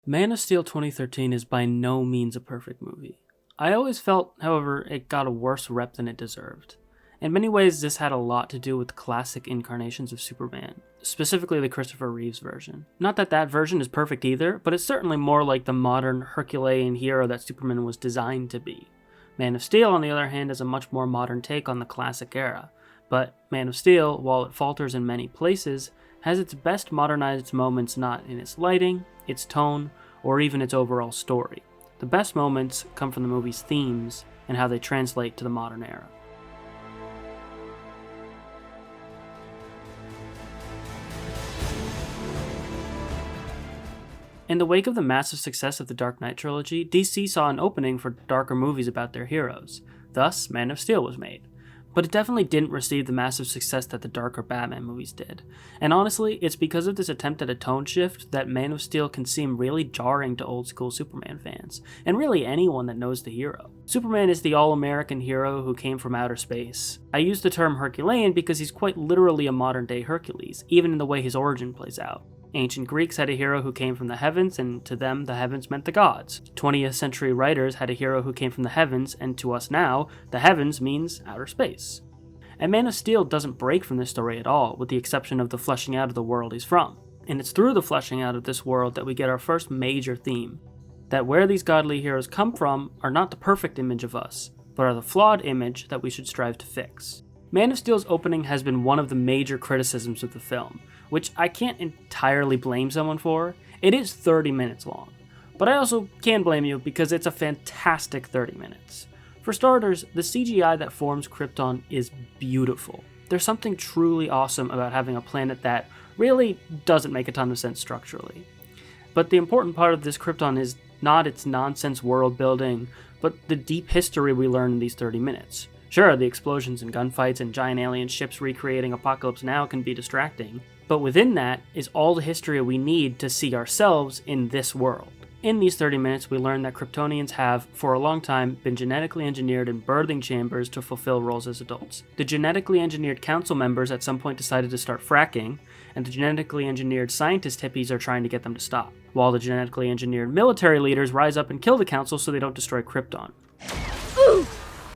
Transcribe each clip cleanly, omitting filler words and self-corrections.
Man of Steel 2013 is by no means a perfect movie. I always felt, however, it got a worse rep than it deserved. In many ways, this had a lot to do with classic incarnations of Superman, specifically the Christopher Reeves version. Not that that version is perfect either, but it's certainly more like the modern Herculean hero that Superman was designed to be. Man of Steel, on the other hand, is a much more modern take on the classic era, but Man of Steel, while it falters in many places, has its best modernized moments not in its lighting, its tone, or even its overall story. The best moments come from the movie's themes and how they translate to the modern era. In the wake of the massive success of the Dark Knight trilogy, DC saw an opening for darker movies about their heroes. Thus, Man of Steel was made. But it definitely didn't receive the massive success that the darker Batman movies did. And honestly, it's because of this attempt at a tone shift that Man of Steel can seem really jarring to old school Superman fans, and really anyone that knows the hero. Superman is the all-American hero who came from outer space. I use the term Herculean because he's quite literally a modern-day Hercules, even in the way his origin plays out. Ancient Greeks had a hero who came from the heavens, and to them, the heavens meant the gods. 20th century writers had a hero who came from the heavens, and to us now, the heavens means outer space. And Man of Steel doesn't break from this story at all, with the exception of the fleshing out of the world he's from. And it's through the fleshing out of this world that we get our first major theme, that where these godly heroes come from are not the perfect image of us, but are the flawed image that we should strive to fix. Man of Steel's opening has been one of the major criticisms of the film, which I can't entirely blame someone for. It is 30 minutes long, but I also can blame you because it's a fantastic 30 minutes. For starters, the CGI that forms Krypton is beautiful. There's something truly awesome about having a planet that really doesn't make a ton of sense structurally. But the important part of this Krypton is not its nonsense world building, but the deep history we learn in these 30 minutes. Sure, the explosions and gunfights and giant alien ships recreating Apocalypse Now can be distracting, but within that is all the history we need to see ourselves in this world. In these 30 minutes, we learn that Kryptonians have, for a long time, been genetically engineered in birthing chambers to fulfill roles as adults. The genetically engineered council members at some point decided to start fracking, and the genetically engineered scientist hippies are trying to get them to stop, while the genetically engineered military leaders rise up and kill the council so they don't destroy Krypton.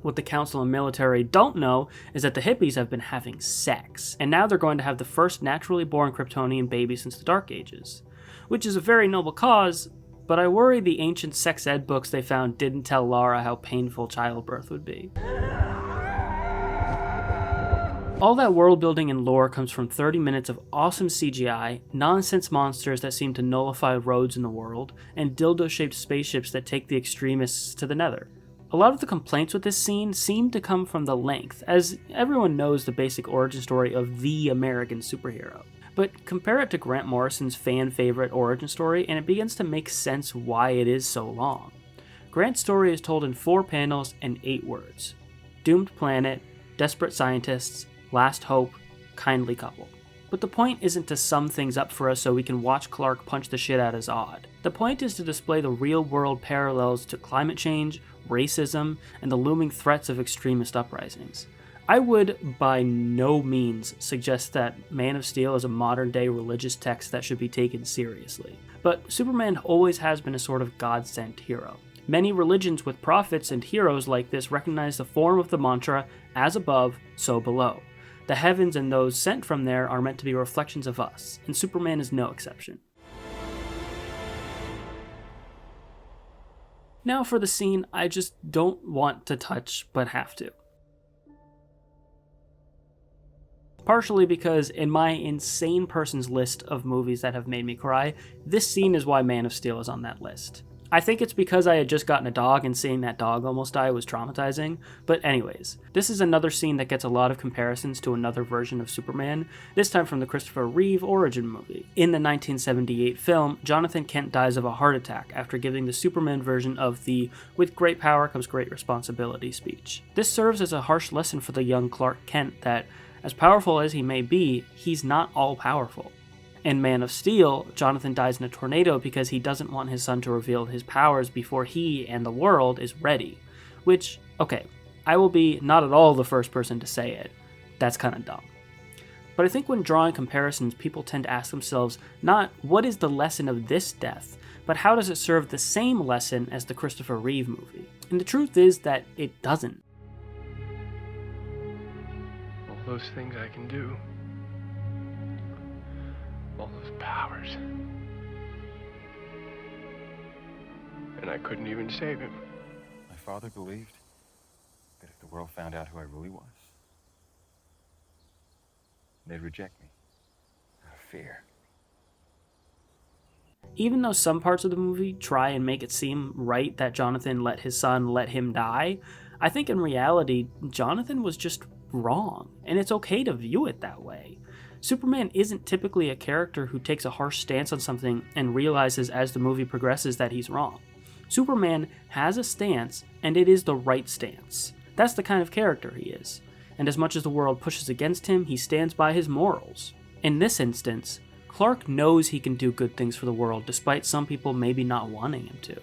What the council and military don't know is that the hippies have been having sex, and now they're going to have the first naturally born Kryptonian baby since the Dark Ages. Which is a very noble cause, but I worry the ancient sex ed books they found didn't tell Lara how painful childbirth would be. All that world building and lore comes from 30 minutes of awesome CGI, nonsense monsters that seem to nullify roads in the world, and dildo-shaped spaceships that take the extremists to the nether. A lot of the complaints with this scene seem to come from the length, as everyone knows the basic origin story of the American superhero. But compare it to Grant Morrison's fan-favorite origin story, and it begins to make sense why it is so long. Grant's story is told in 4 panels and 8 words. Doomed planet, desperate scientists, last hope, kindly couple. But the point isn't to sum things up for us so we can watch Clark punch the shit out of Zod. The point is to display the real-world parallels to climate change, racism, and the looming threats of extremist uprisings. I would by no means suggest that Man of Steel is a modern-day religious text that should be taken seriously, but Superman always has been a sort of God-sent hero. Many religions with prophets and heroes like this recognize the form of the mantra, as above, so below. The heavens and those sent from there are meant to be reflections of us, and Superman is no exception. Now for the scene I just don't want to touch, but have to. Partially because in my insane person's list of movies that have made me cry, this scene is why Man of Steel is on that list. I think it's because I had just gotten a dog and seeing that dog almost die was traumatizing, but anyways, this is another scene that gets a lot of comparisons to another version of Superman, this time from the Christopher Reeve origin movie. In the 1978 film, Jonathan Kent dies of a heart attack after giving the Superman version of the "with great power comes great responsibility" speech. This serves as a harsh lesson for the young Clark Kent that, as powerful as he may be, he's not all-powerful. In Man of Steel, Jonathan dies in a tornado because he doesn't want his son to reveal his powers before he and the world is ready. Which, okay, I will be not at all the first person to say it. That's kinda dumb. But I think when drawing comparisons, people tend to ask themselves not what is the lesson of this death, but how does it serve the same lesson as the Christopher Reeve movie? And the truth is that it doesn't. All those things I can do. All those powers. And I couldn't even save him. My father believed that if the world found out who I really was, they'd reject me out of fear. Even though some parts of the movie try and make it seem right that Jonathan let his son let him die, I think in reality, Jonathan was just wrong, and it's okay to view it that way. Superman isn't typically a character who takes a harsh stance on something and realizes as the movie progresses that he's wrong. Superman has a stance, and it is the right stance. That's the kind of character he is. And as much as the world pushes against him, he stands by his morals. In this instance, Clark knows he can do good things for the world despite some people maybe not wanting him to.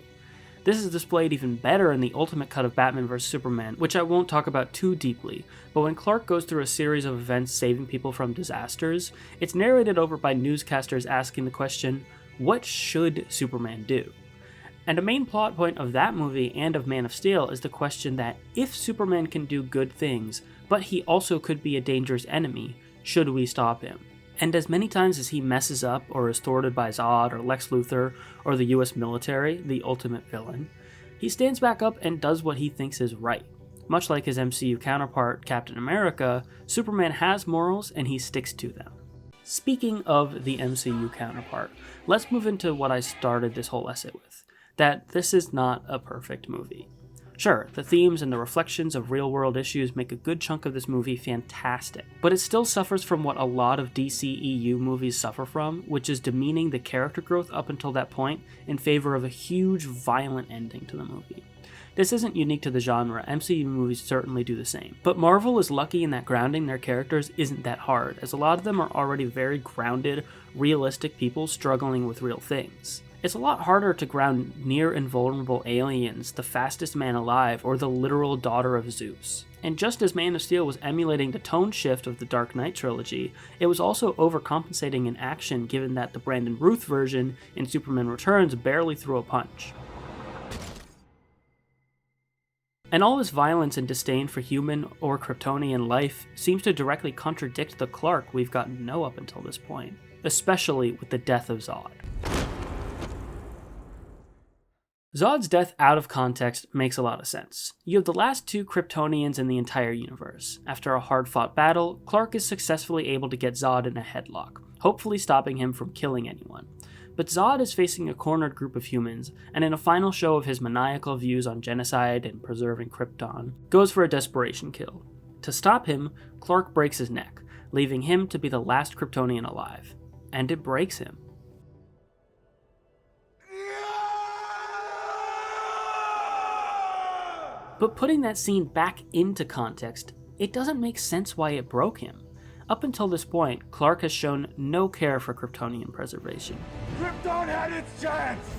This is displayed even better in the ultimate cut of Batman vs Superman, which I won't talk about too deeply, but when Clark goes through a series of events saving people from disasters, it's narrated over by newscasters asking the question, what should Superman do? And a main plot point of that movie and of Man of Steel is the question that if Superman can do good things, but he also could be a dangerous enemy, should we stop him? And as many times as he messes up or is thwarted by Zod or Lex Luthor or the US military, the ultimate villain, he stands back up and does what he thinks is right. Much like his MCU counterpart, Captain America, Superman has morals and he sticks to them. Speaking of the MCU counterpart, let's move into what I started this whole essay with, that this is not a perfect movie. Sure, the themes and the reflections of real-world issues make a good chunk of this movie fantastic, but it still suffers from what a lot of DCEU movies suffer from, which is demeaning the character growth up until that point in favor of a huge, violent ending to the movie. This isn't unique to the genre, MCU movies certainly do the same. But Marvel is lucky in that grounding their characters isn't that hard, as a lot of them are already very grounded, realistic people struggling with real things. It's a lot harder to ground near invulnerable aliens, the fastest man alive, or the literal daughter of Zeus. And just as Man of Steel was emulating the tone shift of the Dark Knight trilogy, it was also overcompensating in action given that the Brandon Routh version in Superman Returns barely threw a punch. And all this violence and disdain for human or Kryptonian life seems to directly contradict the Clark we've gotten to know up until this point, especially with the death of Zod. Zod's death out of context makes a lot of sense. You have the last two Kryptonians in the entire universe. After a hard-fought battle, Clark is successfully able to get Zod in a headlock, hopefully stopping him from killing anyone. But Zod is facing a cornered group of humans, and in a final show of his maniacal views on genocide and preserving Krypton, goes for a desperation kill. To stop him, Clark breaks his neck, leaving him to be the last Kryptonian alive. And it breaks him. But putting that scene back into context, it doesn't make sense why it broke him. Up until this point, Clark has shown no care for Kryptonian preservation. Krypton had its chance!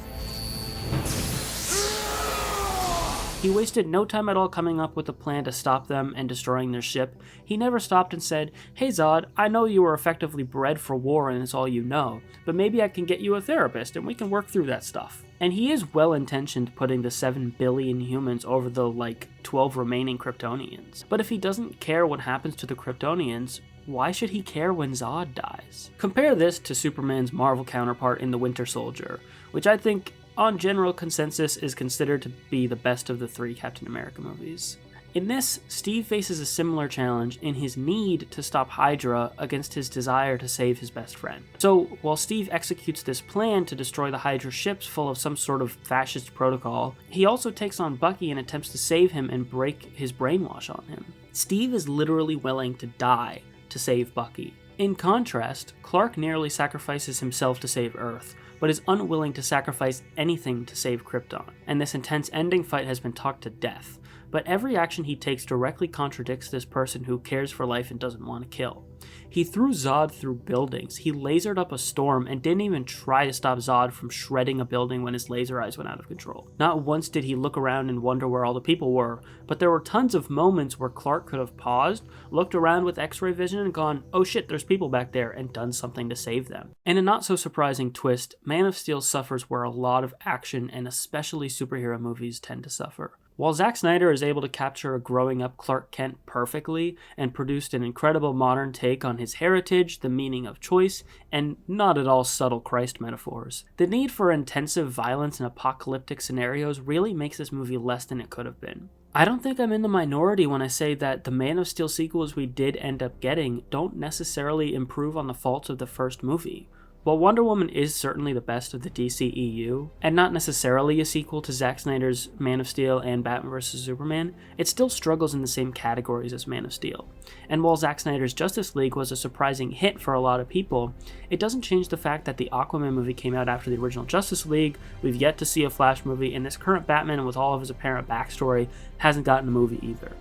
He wasted no time at all coming up with a plan to stop them and destroying their ship. He never stopped and said, "Hey Zod, I know you were effectively bred for war and it's all you know, but maybe I can get you a therapist and we can work through that stuff." And he is well-intentioned putting the 7 billion humans over the 12 remaining Kryptonians. But if he doesn't care what happens to the Kryptonians, why should he care when Zod dies? Compare this to Superman's Marvel counterpart in The Winter Soldier, which I think, on general consensus, is considered to be the best of the 3 Captain America movies. In this, Steve faces a similar challenge in his need to stop Hydra against his desire to save his best friend. So, while Steve executes this plan to destroy the Hydra ships full of some sort of fascist protocol, he also takes on Bucky and attempts to save him and break his brainwash on him. Steve is literally willing to die to save Bucky. In contrast, Clark nearly sacrifices himself to save Earth, but is unwilling to sacrifice anything to save Krypton, and this intense ending fight has been talked to death. But every action he takes directly contradicts this person who cares for life and doesn't want to kill. He threw Zod through buildings, he lasered up a storm, and didn't even try to stop Zod from shredding a building when his laser eyes went out of control. Not once did he look around and wonder where all the people were, but there were tons of moments where Clark could have paused, looked around with X-ray vision and gone, "Oh shit, there's people back there," and done something to save them. In a not so surprising twist, Man of Steel suffers where a lot of action and especially superhero movies tend to suffer. While Zack Snyder is able to capture a growing up Clark Kent perfectly and produced an incredible modern take on his heritage, the meaning of choice, and not at all subtle Christ metaphors, the need for intensive violence and apocalyptic scenarios really makes this movie less than it could have been. I don't think I'm in the minority when I say that the Man of Steel sequels we did end up getting don't necessarily improve on the faults of the first movie. While Wonder Woman is certainly the best of the DCEU, and not necessarily a sequel to Zack Snyder's Man of Steel and Batman vs. Superman, it still struggles in the same categories as Man of Steel. And while Zack Snyder's Justice League was a surprising hit for a lot of people, it doesn't change the fact that the Aquaman movie came out after the original Justice League, we've yet to see a Flash movie, and this current Batman with all of his apparent backstory hasn't gotten a movie either.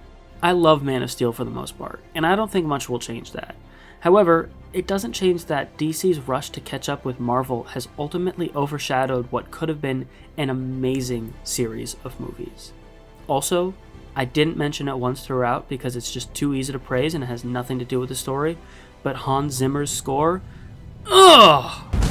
I love Man of Steel for the most part, and I don't think much will change that. However, it doesn't change that DC's rush to catch up with Marvel has ultimately overshadowed what could have been an amazing series of movies. Also, I didn't mention it once throughout because it's just too easy to praise and it has nothing to do with the story, but Hans Zimmer's score, ugh!